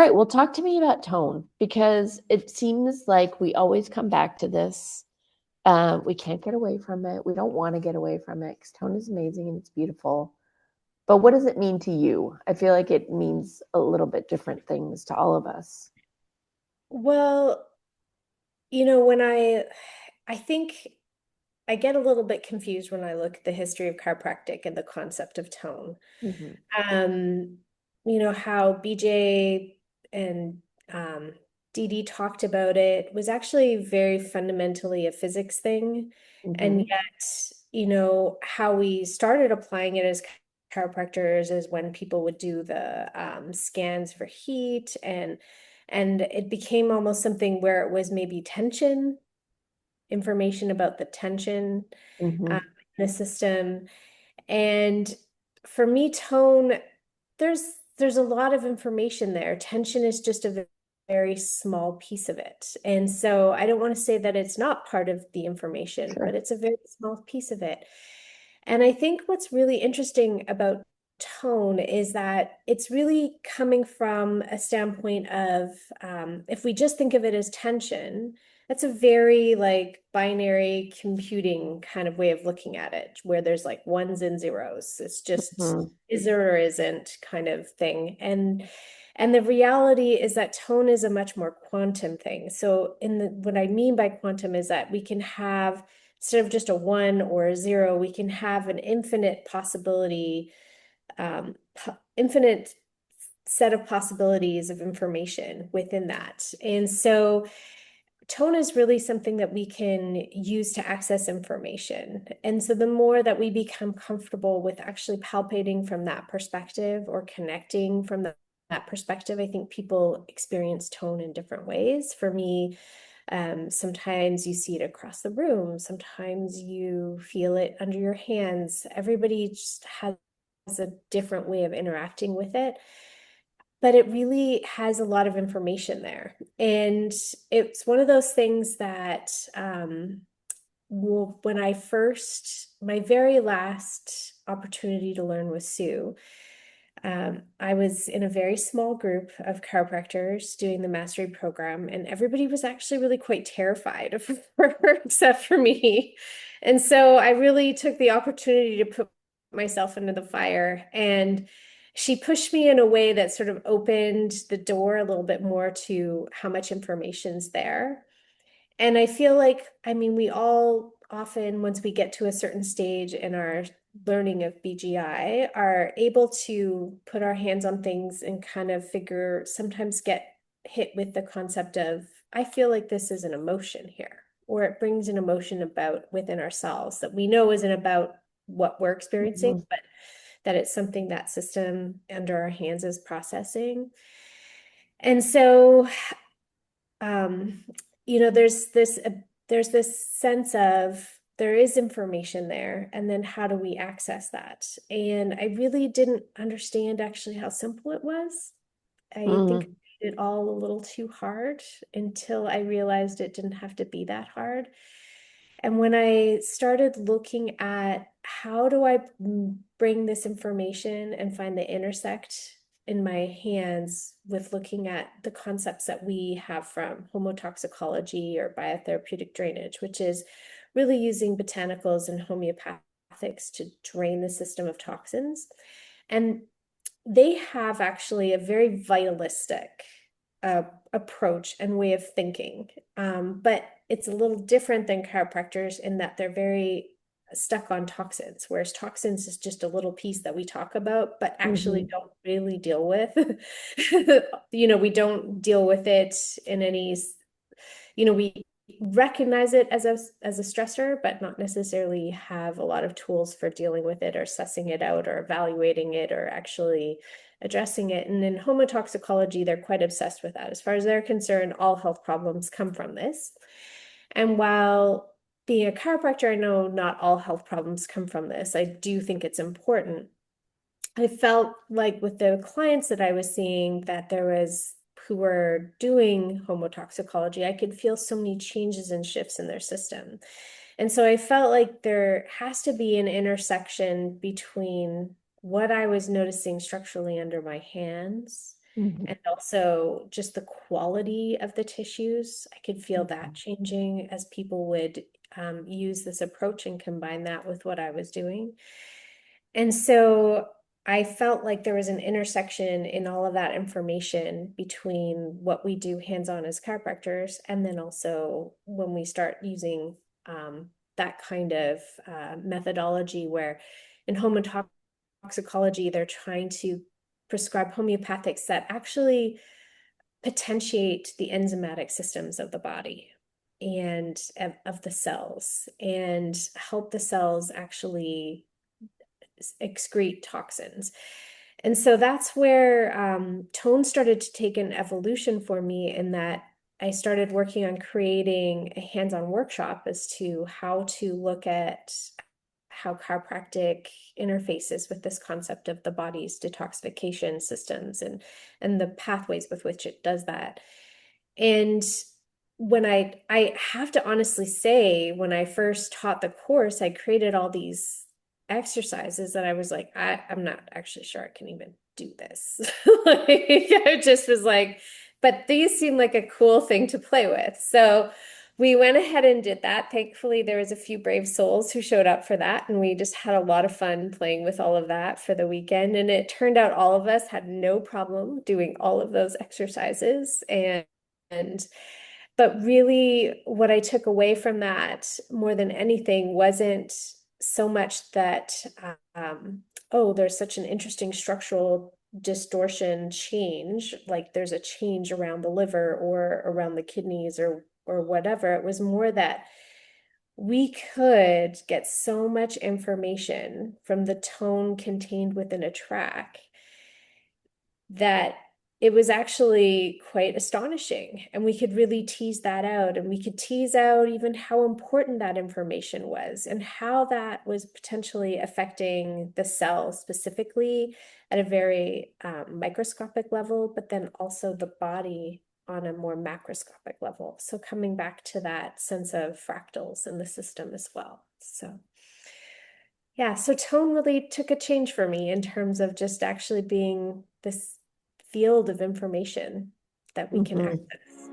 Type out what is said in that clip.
right, well, talk to me about tone because it seems like we always come back to this. We can't get away from it. We don't want to get away from it because tone is amazing and it's beautiful. But what does it mean to you? I feel like it means a little bit different things to all of us. Well, when I think I get a little bit confused when I look at the history of chiropractic and the concept of tone. Mhm, Um, how BJ and um, Dee talked about it was actually very fundamentally a physics thing. And mhm, yet, how we started applying it as chiropractors is when people would do the scans for heat and it became almost something where it was maybe tension, information about the tension mhm, in the system. And for me, tone, there's there's a lot of information there. Tension is just a very small piece of it. And so I don't want to say that it's not part of the information, but sure. it's a very small piece of it. And I think what's really interesting about tone is that it's really coming from a standpoint of if we just think of it as tension, that's a very like binary computing kind of way of looking at it, where there's like ones and zeros. It's just Mhm, is there or isn't kind of thing. And the reality is that tone is a much more quantum thing. So what I mean by quantum is that we can have instead of just a one or a zero, we can have an infinite possibility, infinite set of possibilities of information within that. And so tone is really something that we can use to access information. And so the more that we become comfortable with actually palpating from that perspective or connecting from that perspective, I think people experience tone in different ways. For me, sometimes you see it across the room, sometimes you feel it under your hands. Everybody just has a different way of interacting with it, but it really has a lot of information there. And it's one of those things that when my very last opportunity to learn with Sue, I was in a very small group of chiropractors doing the mastery program, and everybody was actually really quite terrified of her, except for me. And so I really took the opportunity to put myself into the fire. And she pushed me in a way that sort of opened the door a little bit more to how much information's there. And I feel like, I mean, we all often, once we get to a certain stage in our learning of BGI, are able to put our hands on things and kind of sometimes get hit with the concept of, I feel like this is an emotion here, or it brings an emotion about within ourselves that we know isn't about what we're experiencing, mhm, but that it's something that system under our hands is processing. And so um, there's this sense of there is information there, and then how do we access that? And I really didn't understand actually how simple it was. I think mhm, I made it all a little too hard until I realized it didn't have to be that hard. And when I started looking at how do I bring this information and find the intersect in my hands with looking at the concepts that we have from homotoxicology or biotherapeutic drainage, which is really using botanicals and homeopathics to drain the system of toxins. And they have actually a very vitalistic uh, approach and way of thinking. But it's a little different than chiropractors in that they're very stuck on toxins, whereas toxins is just a little piece that we talk about, but actually mhm, don't really deal with. We don't deal with it in any, we recognize it as a stressor, but not necessarily have a lot of tools for dealing with it or sussing it out or evaluating it or actually addressing it. And in homotoxicology, they're quite obsessed with that. As far as they're concerned, all health problems come from this. And while being a chiropractor, I know not all health problems come from this. I do think it's important. I felt like with the clients that I was seeing that there was who were doing homotoxicology, I could feel so many changes and shifts in their system. And so I felt like there has to be an intersection between what I was noticing structurally under my hands Mhm. and also just the quality of the tissues. I could feel that Mhm. changing as people would use this approach and combine that with what I was doing. And so I felt like there was an intersection in all of that information between what we do hands-on as chiropractors, and then also when we start using that kind of methodology where in toxicology, they're trying to prescribe homeopathics that actually potentiate the enzymatic systems of the body and of the cells and help the cells actually excrete toxins. And so that's where tone started to take an evolution for me, in that I started working on creating a hands-on workshop as to how to look at how chiropractic interfaces with this concept of the body's detoxification systems and the pathways with which it does that. And when I have to honestly say, when I first taught the course, I created all these exercises that I was like, I'm not actually sure I can even do this. Like, I just was like, but these seem like a cool thing to play with. So we went ahead and did that. Thankfully, there was a few brave souls who showed up for that, and we just had a lot of fun playing with all of that for the weekend. And it turned out all of us had no problem doing all of those exercises. And but really, what I took away from that more than anything wasn't so much that, oh, there's such an interesting structural distortion change, like there's a change around the liver or around the kidneys or whatever. It was more that we could get so much information from the tone contained within a track that it was actually quite astonishing. And we could really tease that out. And we could tease out even how important that information was and how that was potentially affecting the cell specifically at a very microscopic level, but then also the body on a more macroscopic level. So coming back to that sense of fractals in the system as well. So yeah, so tone really took a change for me in terms of just actually being this field of information that we can Mhm. access.